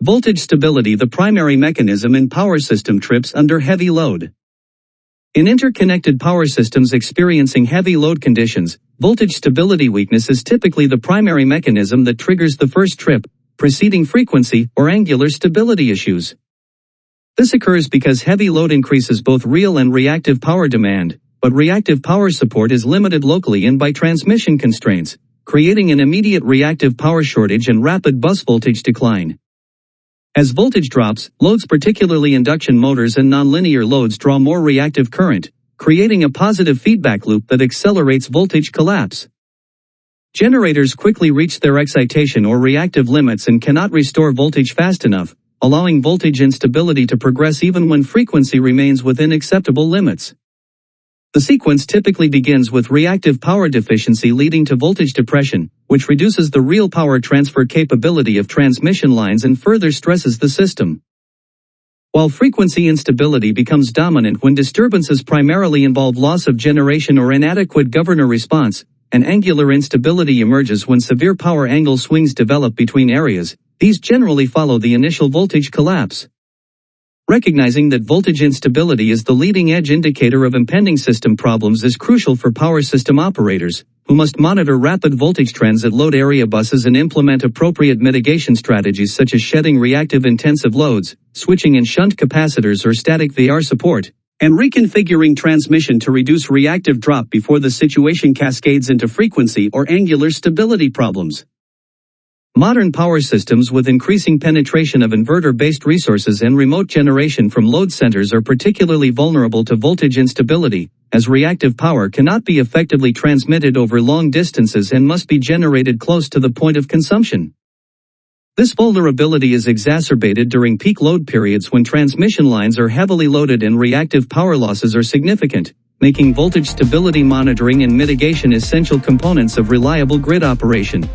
Voltage stability, the primary mechanism in power system trips under heavy load. In interconnected power systems experiencing heavy load conditions, voltage stability weakness is typically the primary mechanism that triggers the first trip, preceding frequency or angular stability issues. This occurs because heavy load increases both real and reactive power demand, but reactive power support is limited locally and by transmission constraints, creating an immediate reactive power shortage and rapid bus voltage decline. As voltage drops, loads, particularly induction motors and nonlinear loads, draw more reactive current, creating a positive feedback loop that accelerates voltage collapse. Generators quickly reach their excitation or reactive limits and cannot restore voltage fast enough, allowing voltage instability to progress even when frequency remains within acceptable limits. The sequence typically begins with reactive power deficiency leading to voltage depression, which reduces the real power transfer capability of transmission lines and further stresses the system. While frequency instability becomes dominant when disturbances primarily involve loss of generation or inadequate governor response, and angular instability emerges when severe power angle swings develop between areas, these generally follow the initial voltage collapse. Recognizing that voltage instability is the leading-edge indicator of impending system problems is crucial for power system operators, who must monitor rapid voltage trends at load area buses and implement appropriate mitigation strategies such as shedding reactive intensive loads, switching in shunt capacitors or static VR support, and reconfiguring transmission to reduce reactive drop before the situation cascades into frequency or angular stability problems. Modern power systems with increasing penetration of inverter-based resources and remote generation from load centers are particularly vulnerable to voltage instability, as reactive power cannot be effectively transmitted over long distances and must be generated close to the point of consumption. This vulnerability is exacerbated during peak load periods when transmission lines are heavily loaded and reactive power losses are significant, making voltage stability monitoring and mitigation essential components of reliable grid operation.